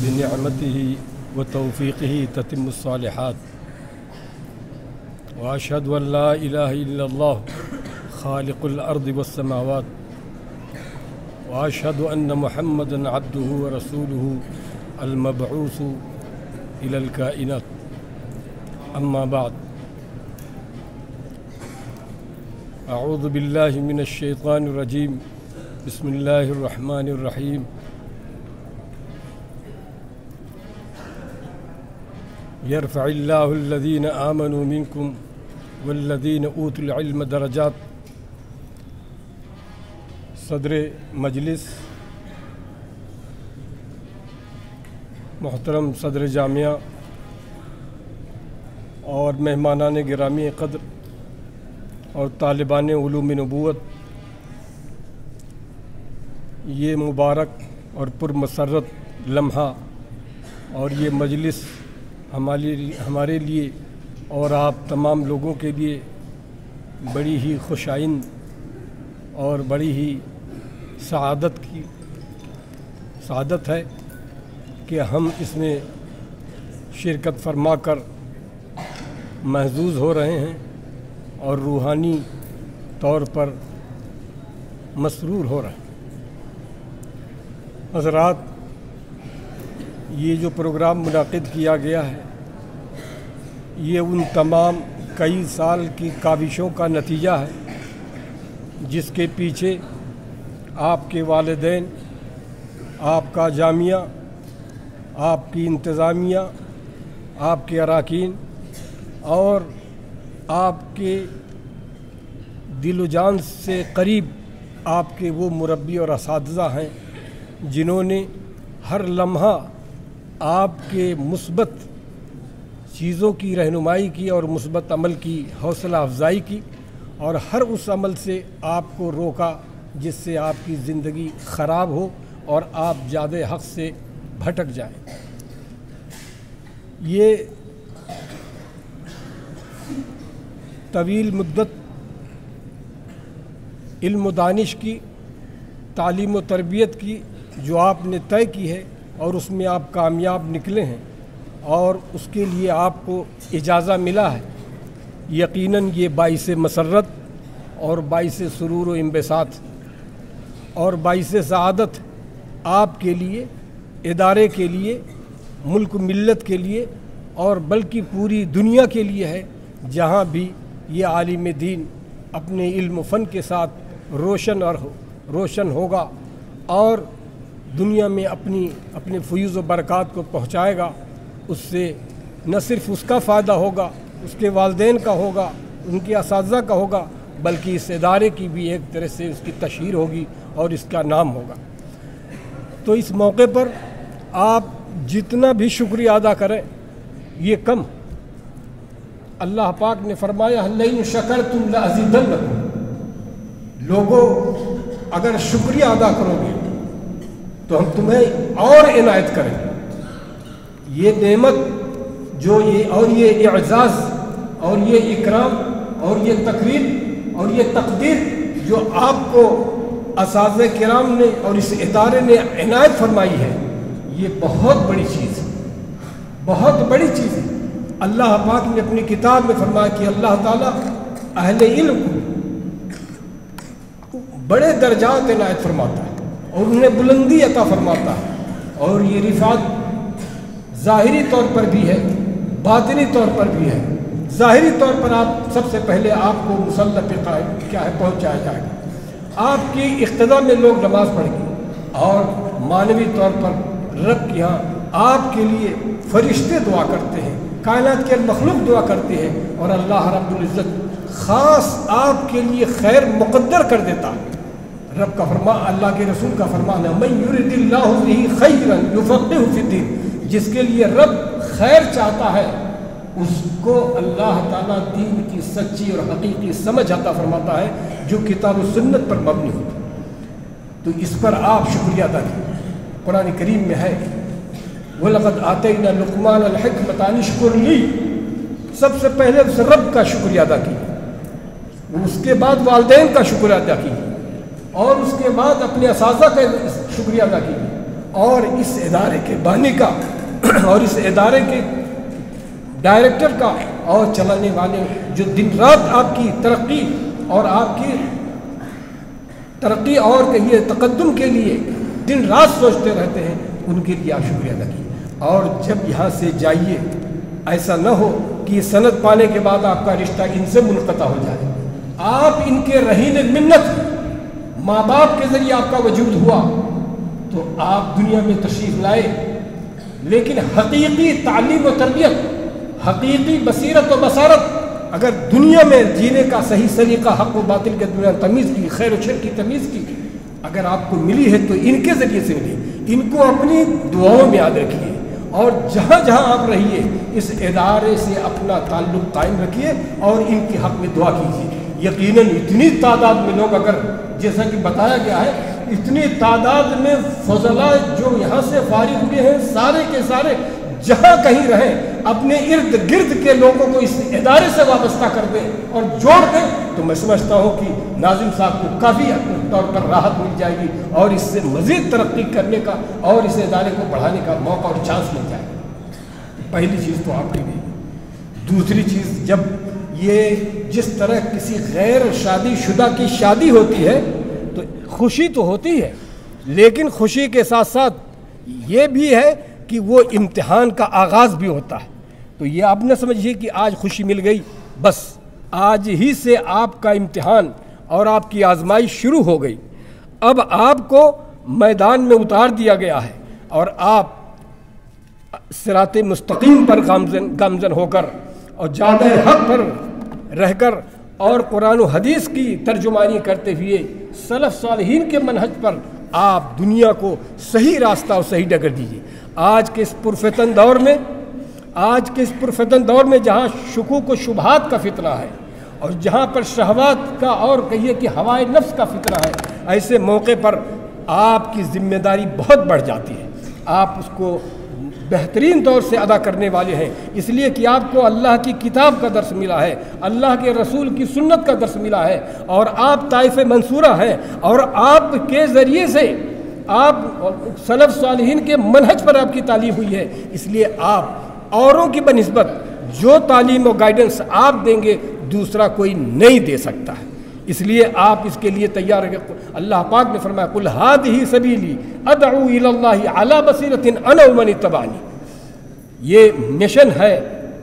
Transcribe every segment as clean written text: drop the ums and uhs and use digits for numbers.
بنعمته وتوفيقه تتم الصالحات وأشهد أن لا إله إلا الله خالق الأرض والسماوات وأشهد أن محمدًا عبده ورسوله المبعوث إلى الكائنات أما بعد أعوذ بالله من الشيطان الرجيم بسم الله الرحمن الرحيم يرفع الله الذين آمنوا منكم والذين أوتوا العلم درجات. صدر مجلس محترم صدر جامعہ اور مہمانان گرامی قدر اور طالبان علوم نبوت، یہ مبارک اور پرمسرت لمحہ اور یہ مجلس ہمارے لیے اور آپ تمام لوگوں کے لیے بڑی ہی خوشائند اور بڑی ہی سعادت ہے کہ ہم اس میں شرکت فرما کر محظوظ ہو رہے ہیں اور روحانی طور پر مسرور ہو رہے ہیں۔ حضرات، یہ جو پروگرام منعقد کیا گیا ہے یہ ان تمام کئی سال کی کاوشوں کا نتیجہ ہے جس کے پیچھے آپ کے والدین، آپ کا جامعہ، آپ کی انتظامیہ، آپ کے اراکین اور آپ کے دل و جان سے قریب آپ کے وہ مربی اور اساتذہ ہیں جنہوں نے ہر لمحہ آپ کے مثبت چیزوں کی رہنمائی کی اور مثبت عمل کی حوصلہ افزائی کی اور ہر اس عمل سے آپ کو روکا جس سے آپ کی زندگی خراب ہو اور آپ زیادہ حق سے بھٹک جائیں۔ یہ طویل مدت علم و دانش کی، تعلیم و تربیت کی جو آپ نے طے کی ہے اور اس میں آپ کامیاب نکلے ہیں اور اس کے لیے آپ کو اجازہ ملا ہے، یقیناً یہ باعث مسرت اور باعث سرور و انبساط اور باعث سعادت آپ کے لیے، ادارے کے لیے، ملک ملت کے لیے اور بلکہ پوری دنیا کے لیے ہے جہاں بھی یہ عالم دین اپنے علم و فن کے ساتھ روشن ہوگا اور دنیا میں اپنے فیوز و برکات کو پہنچائے گا۔ اس سے نہ صرف اس کا فائدہ ہوگا، اس کے والدین کا ہوگا، ان کے اساتذہ کا ہوگا، بلکہ اس ادارے کی بھی ایک طرح سے اس کی تشہیر ہوگی اور اس کا نام ہوگا۔ تو اس موقع پر آپ جتنا بھی شکریہ ادا کریں یہ کم۔ اللہ پاک نے فرمایا لئن شکرتم لأزیدنکم، لوگوں اگر شکریہ ادا کرو گے تو ہم تمہیں اور عنایت کریں گے۔ یہ نعمت جو یہ اعزاز اور یہ اکرام اور یہ تقریب اور یہ تقدیر جو آپ کو اساتذہ کرام نے اور اس ادارے نے عنایت فرمائی ہے، یہ بہت بڑی چیز ہے، بہت بڑی چیز ہے۔ اللہ پاک نے اپنی کتاب میں فرمایا کہ اللہ تعالیٰ اہل علم کو بڑے درجات عنایت فرماتا ہے اور انہیں بلندی عطا فرماتا ہے، اور یہ رفعت ظاہری طور پر بھی ہے، باطنی طور پر بھی ہے۔ ظاہری طور پر آپ سب سے پہلے آپ کو مسلح پہ پہنچایا جائے گا، آپ کی اقتداء میں لوگ نماز پڑھیں گے، اور معنوی طور پر رب کے ہاں آپ کے لیے فرشتے دعا کرتے ہیں، کائنات کے مخلوق دعا کرتے ہیں، اور اللہ رب العزت خاص آپ کے لیے خیر مقدر کر دیتا ہے۔ رب کا فرمان، اللہ کے رسول کا فرمان ہے من یرد اللہ بہ خیرا یفقہہ فی الدین، جس کے لیے رب خیر چاہتا ہے اس کو اللہ تعالیٰ دین کی سچی اور حقیقی سمجھ عطا فرماتا ہے جو کتاب و سنت پر مبنی ہوتا ہے۔ تو اس پر آپ شکریہ ادا کیجیے۔ قرآن کریم میں ہے وَلَقَدْ آتَيْنَا لُقْمَانَ الْحِكْمَةَ أَنِ اشْكُرْ لِي، سب سے پہلے اس رب کا شکریہ ادا کیجیے، اس کے بعد والدین کا شکریہ ادا کیجیے، اور اس کے بعد اپنے اساتذہ کا شکریہ ادا کیجیے، اور اس ادارے کے بانی کا اور اس ادارے کے ڈائریکٹر کا اور چلانے والے جو دن رات آپ کی ترقی اور آپ کی ترقی اور کہیے تقدم کے لیے دن رات سوچتے رہتے ہیں، ان کے لیے آپ شکریہ ادا کیجیے۔ اور جب یہاں سے جائیے ایسا نہ ہو کہ یہ سند پانے کے بعد آپ کا رشتہ ان سے منقطع ہو جائے۔ آپ ان کے رہین منت، ماں باپ کے ذریعے آپ کا وجود ہوا تو آپ دنیا میں تشریف لائے، لیکن حقیقی تعلیم و تربیت، حقیقی بصیرت و بصارت اگر دنیا میں جینے کا صحیح سلیقہ، حق و باطل کے درمیان تمیز کی، خیر و شر کی تمیز کی اگر آپ کو ملی ہے تو ان کے ذریعے سے ملی۔ ان کو اپنی دعاؤں میں یاد رکھیے، اور جہاں جہاں آپ رہیے اس ادارے سے اپنا تعلق قائم رکھیے اور ان کے حق میں دعا کیجیے۔ یقیناً اتنی تعداد میں لوگ، اگر جیسا کہ بتایا گیا ہے، اتنی تعداد میں فضلاء جو یہاں سے فارغ ہوئے ہیں، سارے کے سارے جہاں کہیں رہیں اپنے ارد گرد کے لوگوں کو اس ادارے سے وابستہ کر دیں اور جوڑ دیں، تو میں سمجھتا ہوں کہ ناظم صاحب کو کافی طور پر راحت مل جائے گی اور اس سے مزید ترقی کرنے کا اور اس ادارے کو بڑھانے کا موقع اور چانس مل جائے گا۔ پہلی چیز تو آپ کی گئی۔ دوسری چیز، جب یہ جس طرح کسی غیر شادی شدہ کی شادی ہوتی ہے تو خوشی تو ہوتی ہے، لیکن خوشی کے ساتھ ساتھ یہ بھی ہے کہ وہ امتحان کا آغاز بھی ہوتا ہے۔ تو یہ آپ نہ سمجھیے کہ آج خوشی مل گئی، بس آج ہی سے آپ کا امتحان اور آپ کی آزمائش شروع ہو گئی۔ اب آپ کو میدان میں اتار دیا گیا ہے اور آپ صراط مستقیم پر گامزن ہو کر اور جادہ حق پر رہ کر اور قرآن و حدیث کی ترجمانی کرتے ہوئے سلف صالحین کے منہج پر آپ دنیا کو صحیح راستہ اور صحیح ڈگر دیجیے۔ آج کے اس پرفتن دور میں جہاں شکوک و شبہات کا فتنہ ہے اور جہاں پر شہوات کا اور کہیے کہ ہوائے نفس کا فتنہ ہے، ایسے موقع پر آپ کی ذمہ داری بہت بڑھ جاتی ہے۔ آپ اس کو بہترین طور سے ادا کرنے والے ہیں، اس لیے کہ آپ کو اللہ کی کتاب کا درس ملا ہے، اللہ کے رسول کی سنت کا درس ملا ہے، اور آپ طائف منصورہ ہیں، اور آپ کے ذریعے سے آپ سلف صالحین کے منہج پر آپ کی تعلیم ہوئی ہے، اس لیے آپ اوروں کی بنسبت جو تعلیم و گائیڈنس آپ دیں گے دوسرا کوئی نہیں دے سکتا ہے، اس لیے آپ اس کے لیے تیار ہیں۔ اللہ پاک نے فرمایا قُلْ هَٰذِهِ سَبِيلِي أَدْعُو إِلَى اللَّهِ عَلَىٰ بَصِيرَةٍ أَنَا وَمَنِ اتَّبَعَنِي۔ یہ مشن ہے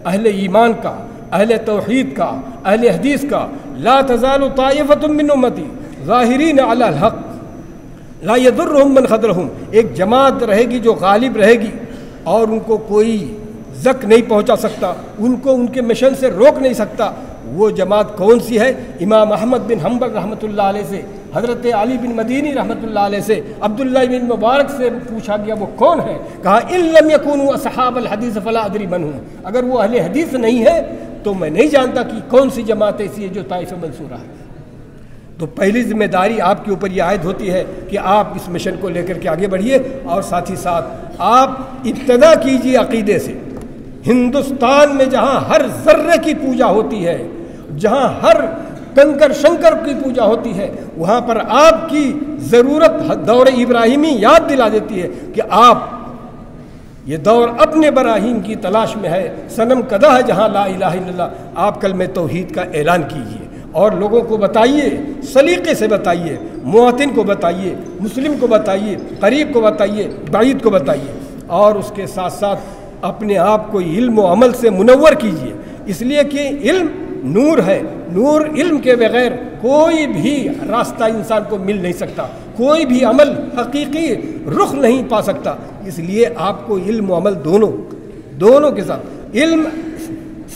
اہل ایمان کا، اہل توحید کا، اہل حدیث کا۔ لا تزال طائفة من امتی ظاہرین علی الحق لا يضرهم من خذلهم۔ ایک جماعت رہے گی جو غالب رہے گی اور ان کو کوئی زک نہیں پہنچا سکتا، ان کو ان کے مشن سے روک نہیں سکتا۔ وہ جماعت کون سی ہے؟ امام احمد بن حنبل رحمۃ اللہ علیہ سے، حضرت علی بن مدینی رحمۃ اللہ علیہ سے، عبداللہ بن مبارک سے پوچھا گیا وہ کون ہے؟ کہا ان لم یکونوا اصحاب الحدیث فلا ادری من هم۔ اگر وہ اہل حدیث نہیں ہے تو میں نہیں جانتا کہ کون سی جماعت ایسی ہے جو طائف منصورہ ہے۔ تو پہلی ذمہ داری آپ کے اوپر یہ عائد ہوتی ہے کہ آپ اس مشن کو لے کر کے آگے بڑھیے، اور ساتھ ہی ساتھ آپ ابتدا کیجیے عقیدے سے۔ ہندوستان میں جہاں ہر ذرے کی پوجا ہوتی ہے، جہاں ہر کنکر شنکر کی پوجا ہوتی ہے، وہاں پر آپ کی ضرورت دور ابراہیمی یاد دلا دیتی ہے کہ آپ یہ دور اپنے براہیم کی تلاش میں ہے۔ صنم کدہ ہے جہاں لا الہ الا اللہ۔ آپ کلمہ توحید کا اعلان کیجیے اور لوگوں کو بتائیے، سلیقے سے بتائیے، مواطن کو بتائیے، مسلم کو بتائیے، قریب کو بتائیے، بعید کو بتائیے، اور اس کے ساتھ ساتھ اپنے آپ کو علم و عمل سے منور کیجیے، اس لیے کہ علم نور ہے، نور علم کے بغیر کوئی بھی راستہ انسان کو مل نہیں سکتا، کوئی بھی عمل حقیقی رخ نہیں پا سکتا۔ اس لیے آپ کو علم و عمل دونوں کے ساتھ، علم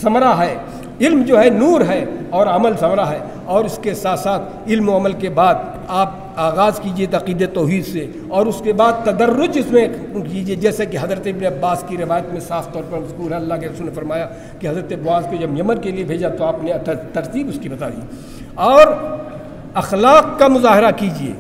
ثمرہ ہے، علم جو ہے نور ہے اور عمل ثمرہ ہے، اور اس کے ساتھ ساتھ علم و عمل کے بعد آپ آغاز کیجئے عقیدہ توحید سے، اور اس کے بعد تدرج اس میں کیجئے، جیسے کہ حضرت ابن عباس کی روایت میں صاف طور پر مذکور ہے، اللہ کے رسول نے فرمایا کہ حضرت معاذ کو جب یمن کے لیے بھیجا تو آپ نے ترتیب اس کی بتا دی، اور اخلاق کا مظاہرہ کیجئے،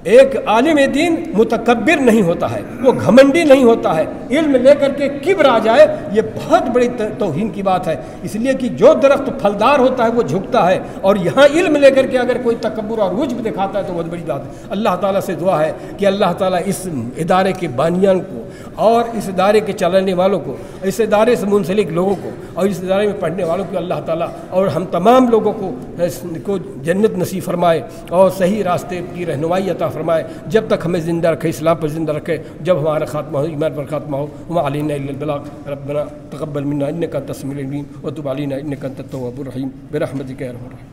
ایک عالم دین متکبر نہیں ہوتا ہے، وہ گھمنڈی نہیں ہوتا ہے، علم لے کر کے کبر آ جائے یہ بہت بڑی توہین کی بات ہے، اس لیے کہ جو درخت پھلدار ہوتا ہے وہ جھکتا ہے، اور یہاں علم لے کر کے اگر کوئی تکبر اور عجب دکھاتا ہے تو بہت بڑی بات ہے۔ اللہ تعالیٰ سے دعا ہے کہ اللہ تعالیٰ اس ادارے کے بانیان کو اور اس ادارے کے چلانے والوں کو، اس ادارے سے منسلک لوگوں کو اور اس ادارے میں پڑھنے والوں کو اللہ تعالیٰ اور ہم تمام لوگوں کو جنت نصیب فرمائے اور صحیح راستے کی رہنمائی عطا فرمائے، جب تک ہمیں زندہ رکھے، اسلام پر زندہ رکھے، جب ہمارا خاتمہ ہو ایمان پر خاتمہ ہو۔ وما علینا الا البلاغ، ربنا تقبل منا انک انت السمیع العلیم وتب علینا انک انت التواب الرحیم برحمتک یا ارحم الراحمین۔